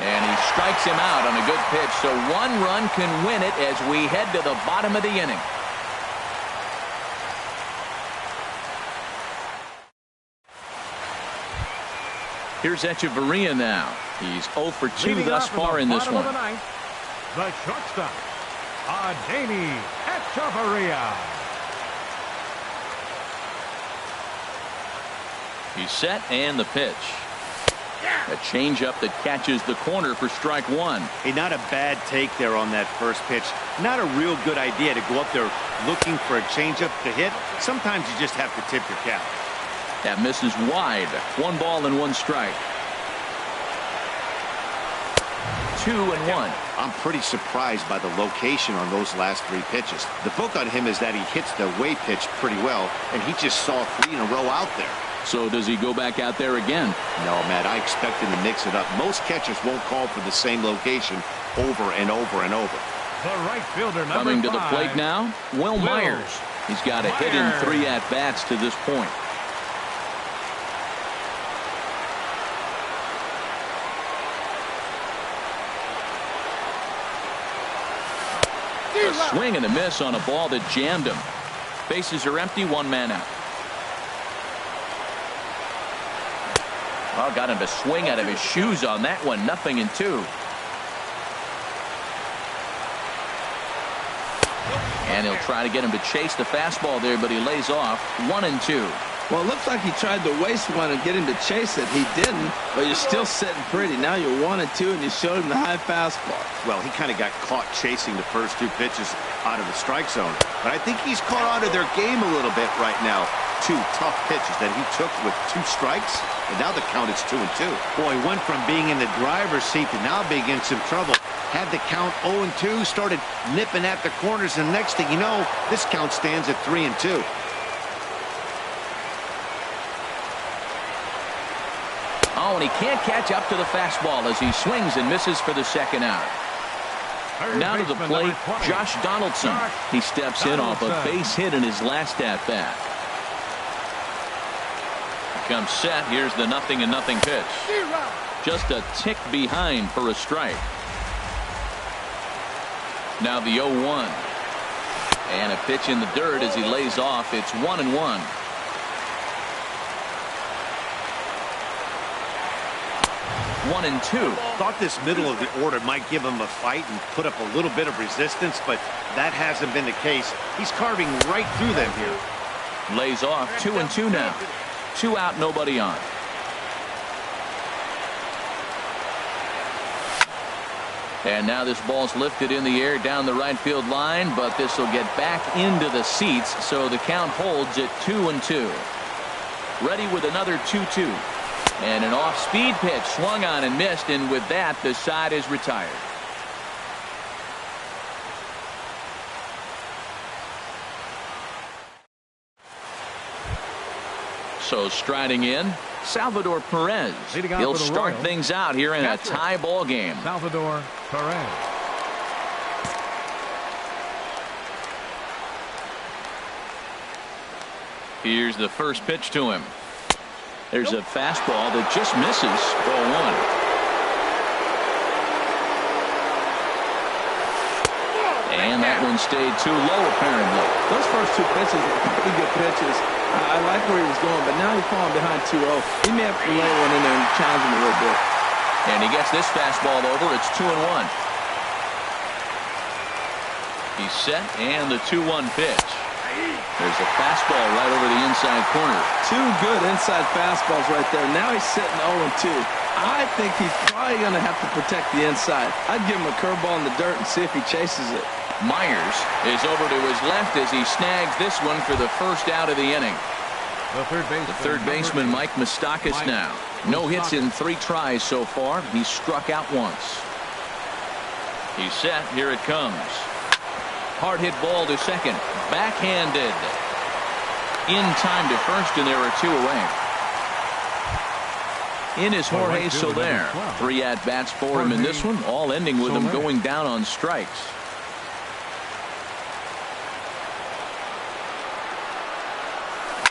and he strikes him out on a good pitch, so 1 run can win it as we head to the bottom of the inning. Here's Echeverria now. He's 0 for 2 thus far in this one. The shortstop, Adeiny Echeverria. He's set, and the pitch. A changeup that catches the corner for strike 1. Hey, not a bad take there on that first pitch. Not a real good idea to go up there looking for a changeup to hit. Sometimes you just have to tip your cap. That misses wide. 1 ball and 1 strike. 2-1. I'm pretty surprised by the location on those last 3 pitches. The book on him is that he hits the way pitch pretty well, and he just saw 3 in a row out there. So does he go back out there again? No, Matt, I expect him to mix it up. Most catchers won't call for the same location over and over and over. The right fielder, number Coming to the 5, plate now, Will Myers. He's got a hit in 3 at-bats to this point. A swing and a miss on a ball that jammed him. Bases are empty, 1 man out. Oh, got him to swing out of his shoes on that one. 0-2. And he'll try to get him to chase the fastball there, but he lays off. 1-2. Well, it looks like he tried to waste one and get him to chase it. He didn't, but you're still sitting pretty. Now you're 1-2, and you showed him the high fastball. Well, he kind of got caught chasing the first 2 pitches out of the strike zone. But I think he's caught on to their game a little bit right now. 2 tough pitches that he took with 2 strikes, and now the count is 2-2. Boy, he went from being in the driver's seat to now being in some trouble. Had the count 0-2, started nipping at the corners, and next thing you know, this count stands at 3-2. Oh, and he can't catch up to the fastball as he swings and misses for the 2nd out. Now to the plate, Josh Donaldson. He steps in off a base hit in his last at-bat. Comes set. Here's the 0-0 pitch. Just a tick behind for a strike. Now the 0-1. And a pitch in the dirt as he lays off. It's 1-1. One and two. Thought this middle of the order might give him a fight and put up a little bit of resistance, but that hasn't been the case. He's carving right through them here. Lays off. 2-2 now. 2 out, nobody on. And now this ball's lifted in the air down the right field line, but this will get back into the seats, so the count holds at 2-2. Ready with another 2-2. And an off-speed pitch swung on and missed, and with that, the side is retired. So striding in, Salvador Perez. He'll start things out here in a tie ball game. Salvador Perez. Here's the first pitch to him. There's a fastball that just misses. Ball 1. And that one stayed too low, apparently. Those first 2 pitches were pretty good pitches. I like where he was going, but now he's falling behind 2-0. He may have to lay one in there and challenge him a little bit. And he gets this fastball over. It's 2-1. He's set, and the 2-1 pitch. There's a fastball right over the inside corner. 2 good inside fastballs right there. Now he's sitting 0-2. I think he's probably going to have to protect the inside. I'd give him a curveball in the dirt and see if he chases it. Myers is over to his left as he snags this one for the first out of the inning. The third baseman, Mike Moustakas now. No hits in 3 tries so far. He's struck out once. He's set. Here it comes. Hard hit ball to second. Backhanded. In time to first, and there are 2 away. In is Jorge Soler. 3 at-bats for him in this one, all ending with him going down on strikes.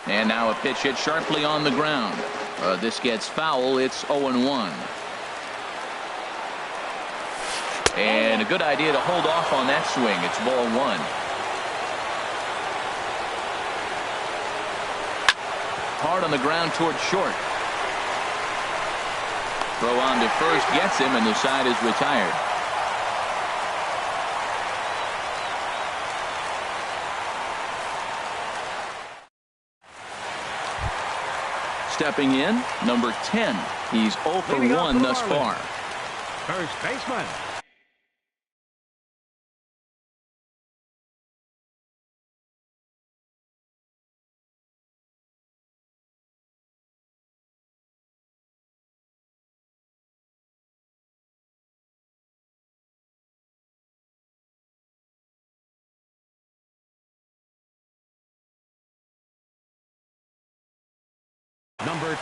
And now a pitch hit sharply on the ground. This gets foul. It's 0-1. And a good idea to hold off on that swing. It's ball 1. Hard on the ground towards short. Throw on to first gets him, and the side is retired. Stepping in, number 10. He's 0 for 1 thus far. First baseman.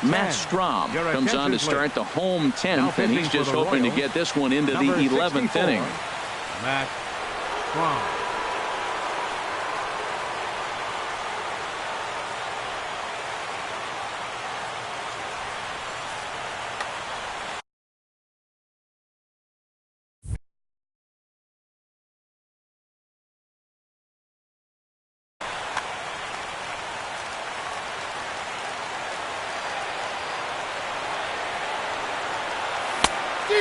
Matt Strahm comes on to start the home 10th, and he's just hoping to get this one into the 11th inning. Matt Strahm.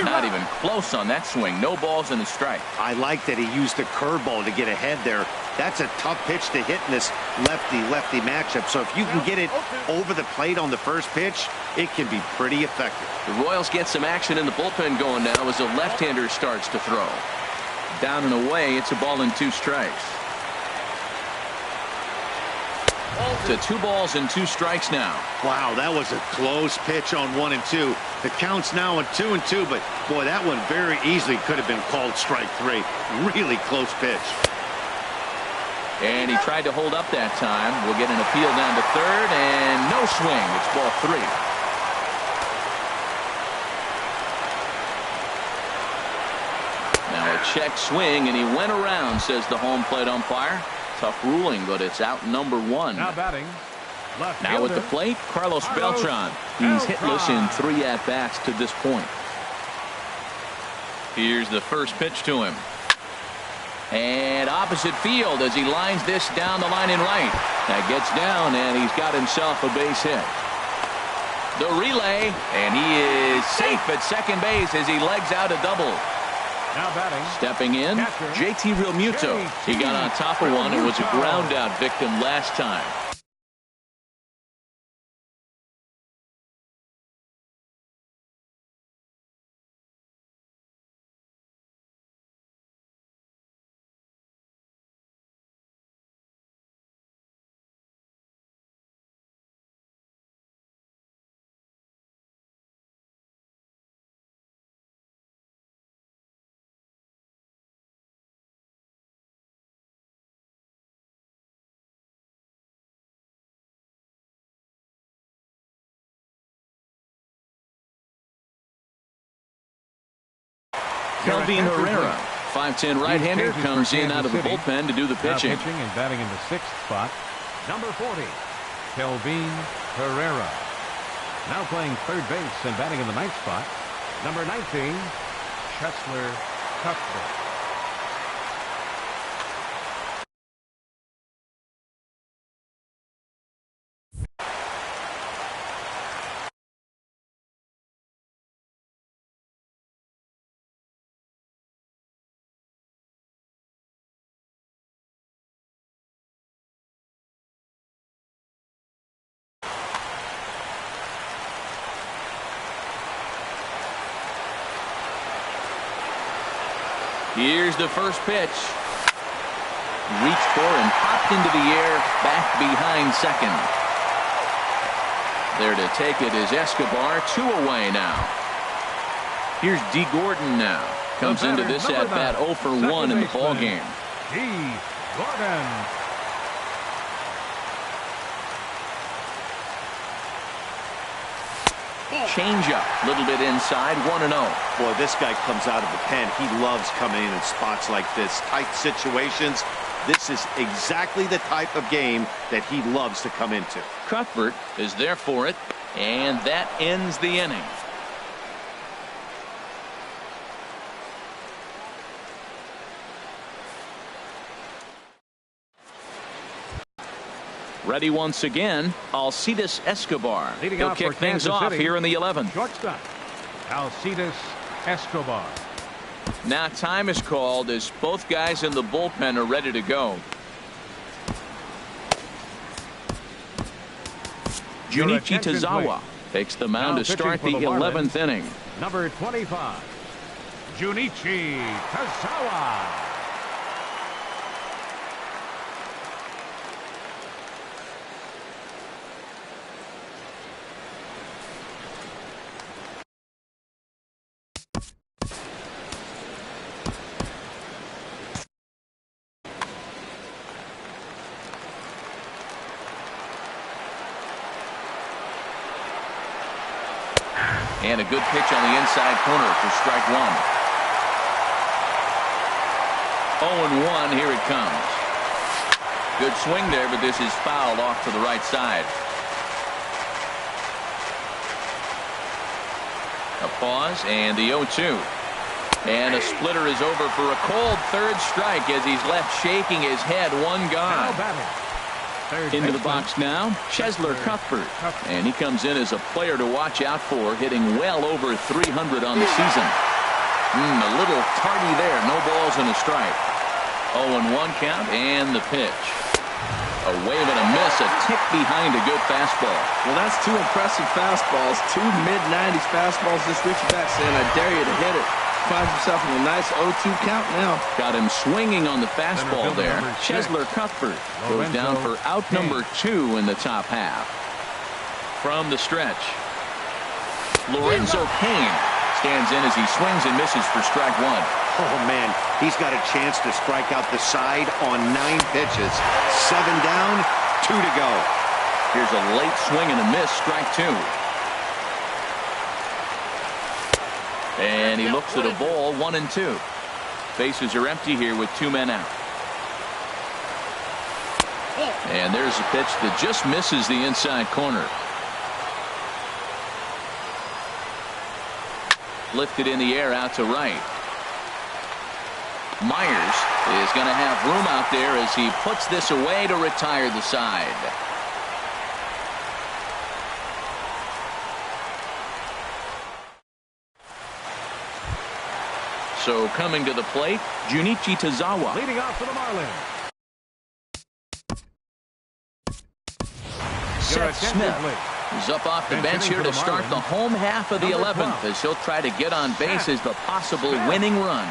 Not even close on that swing. No balls and a strike. I like that he used the curveball to get ahead there. That's a tough pitch to hit in this lefty-lefty matchup. So if you can get it over the plate on the first pitch, it can be pretty effective. The Royals get some action in the bullpen going now as the left-hander starts to throw. Down and away, it's a ball and 2 strikes. To 2 balls and 2 strikes now. Wow, that was a close pitch on 1 and 2. The count's now on 2 and 2, but boy, that one very easily could have been called strike 3. Really close pitch. And he tried to hold up that time. We'll get an appeal down to third, and no swing. It's ball 3. Now a check swing, and he went around, says the home plate umpire. Tough ruling, but it's out number 1. Now batting. Now at the plate, Carlos Beltran. He's hitless in 3 at-bats to this point. Here's the first pitch to him. And opposite field as he lines this down the line in right. That gets down, and he's got himself a base hit. The relay, and he is safe at second base as he legs out a double. Now batting. Stepping in, JT Realmuto. He got on top of one and was a ground out victim last time. Kelvin Herrera, 5'10" right-hander, comes in out of the bullpen to do the pitching. Now pitching and batting in the 6th spot, number 40, Kelvin Herrera. Now playing third base and batting in the 9th spot, number 19, Chesler Cuthbert. Here's the first pitch. Reached for and popped into the air, back behind second. There to take it is Escobar, 2 away now. Here's D. Gordon now. Comes into this at bat 0 for 1 in the ball game. D. Gordon. Changeup, a little bit inside, 1-0. Boy, this guy comes out of the pen. He loves coming in spots like this, tight situations. This is exactly the type of game that he loves to come into. Cuthbert is there for it, and that ends the inning. Ready once again, Alcides Escobar. He'll kick things off here in the 11th. Shortstop, Alcides Escobar. Now time is called as both guys in the bullpen are ready to go. Junichi Tazawa takes the mound to start the 11th inning. Number 25, Junichi Tazawa. And a good pitch on the inside corner for strike 1. 0-1, here it comes. Good swing there, but this is fouled off to the right side. A pause and the 0-2. And a splitter is over for a cold third strike as he's left shaking his head. One gone. Into the box now, Cheslor Cuthbert. And he comes in as a player to watch out for, hitting well over 300 on the season. A little tardy there, no balls and a strike. 0-1 count and the pitch. A wave and a miss, a tick behind a good fastball. Well, that's 2 impressive fastballs, 2 mid-90s fastballs. This Richie back saying, I dare you to hit it. Finds himself in a nice 0-2 count now. Got him swinging on the fastball there. Cheslor Cuthbert goes down for out number 2 in the top half. From the stretch, Lorenzo Cain stands in as he swings and misses for strike 1. Oh, man, he's got a chance to strike out the side on 9 pitches. 7 down, 2 to go. Here's a late swing and a miss, strike 2. And he looks at a ball, 1-2. Bases are empty here with 2 men out. And there's a pitch that just misses the inside corner. Lifted in the air out to right. Myers is going to have room out there as he puts this away to retire the side. So coming to the plate, Junichi Tazawa. Leading off for the Marlins, Seth Smith is up off the bench here to start the home half of the 11th as he'll try to get on base as the possible winning run.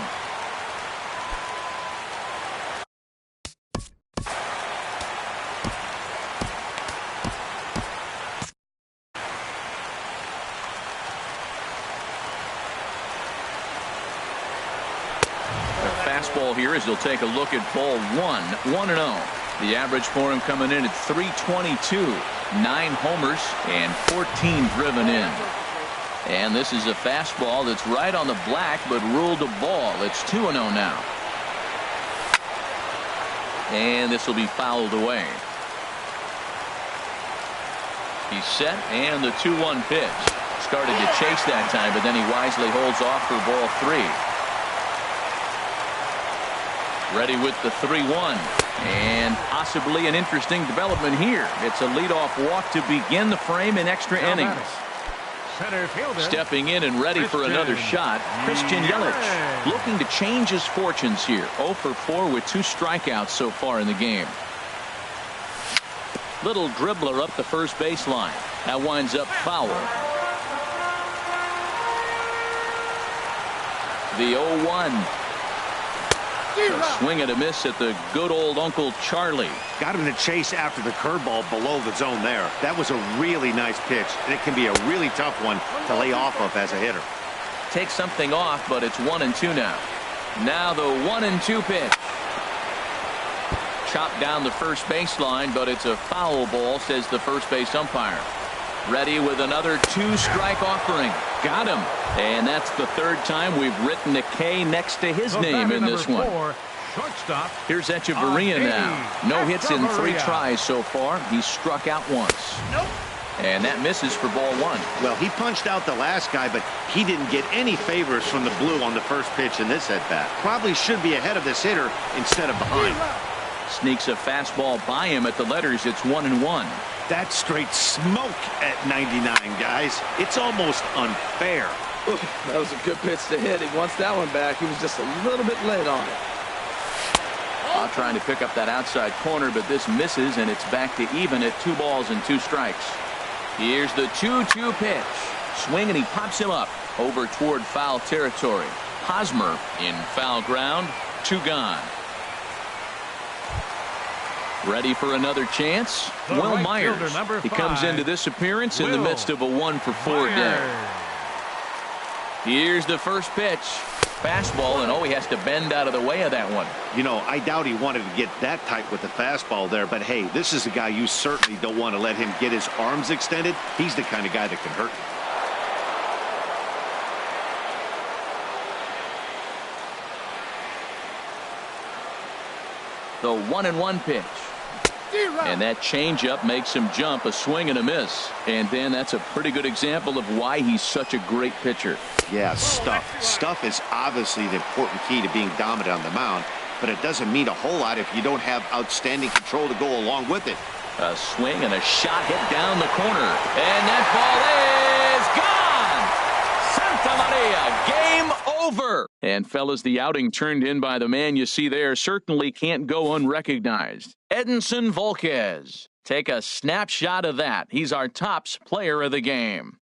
Fastball here as he'll take a look at ball 1-0. The average for him coming in at 322. 9 homers and 14 driven in. And this is a fastball that's right on the black but ruled a ball. It's 2-0 now. And this will be fouled away. He's set and the 2-1 pitch. Started to chase that time, but then he wisely holds off for ball 3. Ready with the 3-1. And possibly an interesting development here. It's a leadoff walk to begin the frame in extra innings. Center fielder. Stepping in and ready for another shot, Christian Yelich. Looking to change his fortunes here. 0 for 4 with 2 strikeouts so far in the game. Little dribbler up the first baseline. That winds up foul. The 0-1. A swing and a miss at the good old Uncle Charlie. Got him to chase after the curveball below the zone there. That was a really nice pitch, and it can be a really tough one to lay off of as a hitter. Take something off, but it's 1-2 now. Now the 1-2 pitch. Chopped down the first baseline, but it's a foul ball, says the first base umpire. Ready with another 2-strike offering. Got him. And that's the third time we've written a K next to his name in this one. Shortstop. Here's Echeverria now. No hits in 3 tries so far. He's struck out once. Nope. And that misses for ball 1. Well, he punched out the last guy, but he didn't get any favors from the blue on the first pitch in this at-bat. Probably should be ahead of this hitter instead of behind. Sneaks a fastball by him at the letters. It's 1-1. That's straight smoke at 99, guys. It's almost unfair. Ooh, that was a good pitch to hit. He wants that one back. He was just a little bit late on it. Trying to pick up that outside corner, but this misses, and it's back to even at 2 balls and 2 strikes. Here's the 2-2 pitch. Swing, and he pops him up over toward foul territory. Hosmer in foul ground. 2 gone. Ready for another chance? The Will right Myers. fielder, number He comes 5, into this appearance in the Will midst of a 1-for-4 day. Here's the first pitch. Fastball, and he has to bend out of the way of that one. You know, I doubt he wanted to get that tight with the fastball there, but hey, this is a guy you certainly don't want to let him get his arms extended. He's the kind of guy that can hurt The 1-1 pitch. And that changeup makes him jump. A swing and a miss. And then that's a pretty good example of why he's such a great pitcher. Yeah, stuff. Stuff is obviously the important key to being dominant on the mound, but it doesn't mean a whole lot if you don't have outstanding control to go along with it. A swing and a shot hit down the corner. And that ball is gone. Santa Maria, game over. And fellas, the outing turned in by the man you see there certainly can't go unrecognized. Edinson Volquez. Take a snapshot of that. He's our tops player of the game.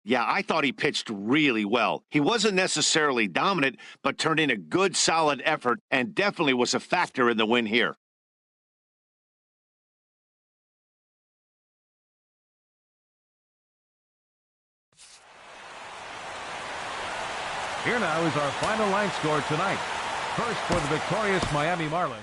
Yeah, I thought he pitched really well. He wasn't necessarily dominant, but turned in a good, solid effort and definitely was a factor in the win here. Here now is our final line score tonight. First for the victorious Miami Marlins.